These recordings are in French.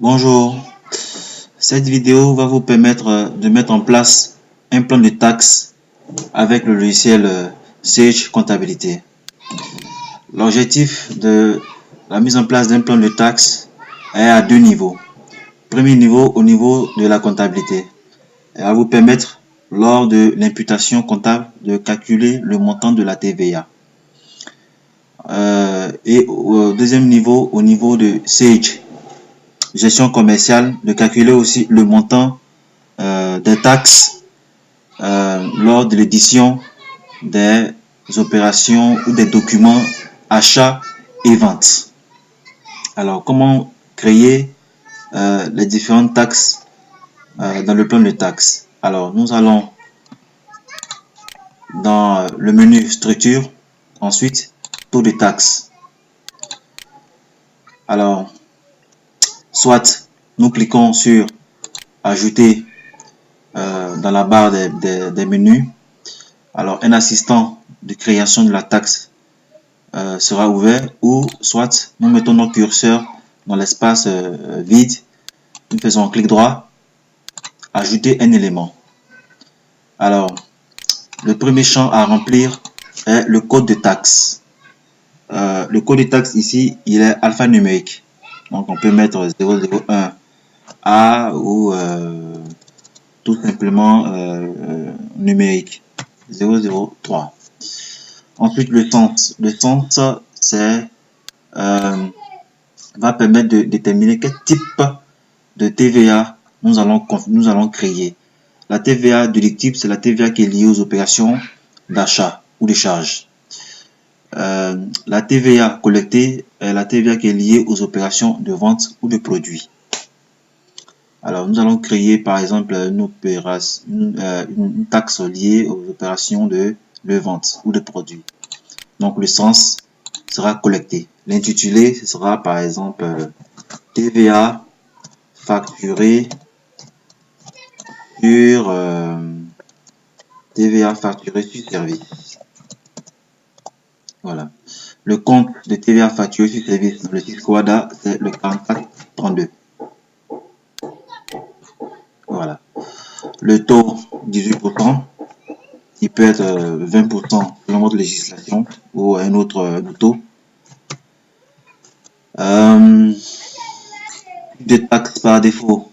Bonjour, cette vidéo va vous permettre de mettre en place un plan de taxes avec le logiciel Sage Comptabilité. L'objectif de la mise en place d'un plan de taxes est à deux niveaux. Premier niveau, au niveau de la comptabilité. Elle va vous permettre, lors de l'imputation comptable, de calculer le montant de la TVA. Et au deuxième niveau, au niveau de Sage Gestion commerciale, de calculer aussi le montant des taxes lors de l'édition des opérations ou des documents achats et ventes. Alors, comment créer les différentes taxes dans le plan de taxes? Alors, nous allons dans le menu structure, ensuite taux de taxes. Alors, soit nous cliquons sur ajouter dans la barre des menus. Alors, un assistant de création de la taxe sera ouvert, ou soit nous mettons notre curseur dans l'espace vide, nous faisons un clic droit, ajouter un élément. Alors, le premier champ à remplir est le code de taxe. Le code de taxe ici, il est alphanumérique. Donc, on peut mettre 001 A ou tout simplement numérique 003. Ensuite, le sens. Le sens, c'est va permettre de déterminer quel type de TVA nous allons créer. La TVA déductible, c'est la TVA qui est liée aux opérations d'achat ou de charge. La TVA collectée est la TVA qui est liée aux opérations de vente ou de produits. Alors, nous allons créer par exemple une taxe liée aux opérations de vente ou de produits. Donc, le sens sera collecté. L'intitulé, ce sera par exemple TVA facturée sur service. Voilà. Le compte de TVA facturé sur service dans le site Quada, c'est le 4432. Voilà. Le taux 18%, il peut être 20% selon votre législation ou un autre taux. De taxes par défaut,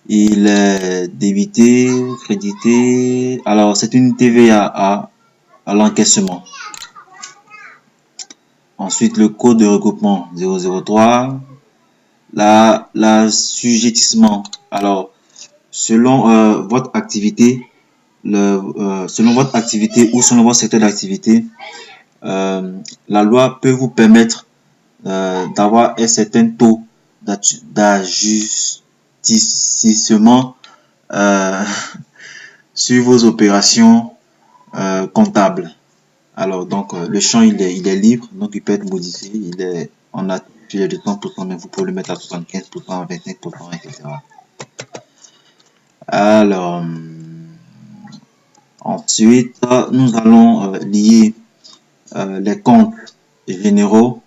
il est débité, crédité. Alors, c'est une TVA à l'encaissement. Ensuite, le code de regroupement 003. L'assujettissement. Alors, selon votre activité, selon votre activité ou selon votre secteur d'activité, la loi peut vous permettre d'avoir un certain taux d'ajustissement sur vos opérations comptables. Alors, donc, le champ, il est libre, donc il peut être modifié. Il est en nature de 100%, mais vous pouvez le mettre à 75%, 25%, etc. Alors, ensuite, nous allons lier les comptes généraux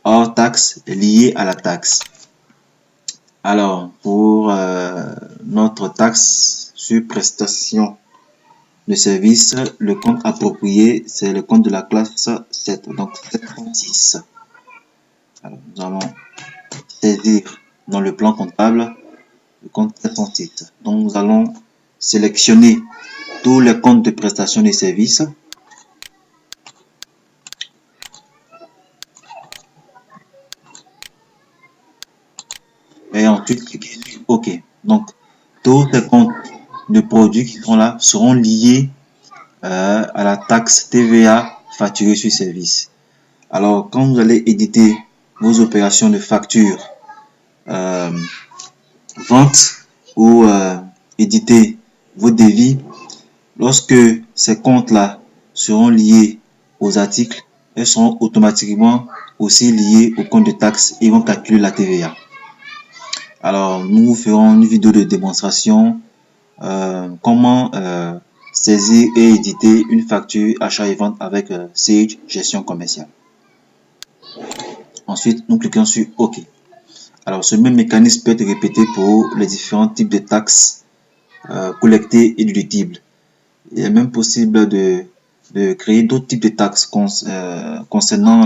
hors taxe liés à la taxe. Alors, pour notre taxe sur prestation de service, le compte approprié, c'est le compte de la classe 7, donc 706. Alors, nous allons saisir dans le plan comptable le compte 706. Donc, nous allons sélectionner tous les comptes de prestation de services. Et ensuite, cliquer sur OK. Donc, tous les comptes de produits qui sont là seront liés à la taxe TVA facturée sur service. Alors, quand vous allez éditer vos opérations de facture, vente ou éditer vos devis, lorsque ces comptes-là seront liés aux articles, elles seront automatiquement aussi liées au compte de taxe et vont calculer la TVA. Alors, nous ferons une vidéo de démonstration comment saisir et éditer une facture achat et vente avec Sage Gestion commerciale. Ensuite, nous cliquons sur OK. Alors, ce même mécanisme peut être répété pour les différents types de taxes collectées et déductibles. Il est même possible de créer d'autres types de taxes concernant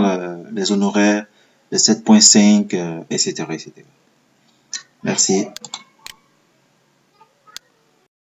les honoraires, les 7.5, etc., etc. Merci.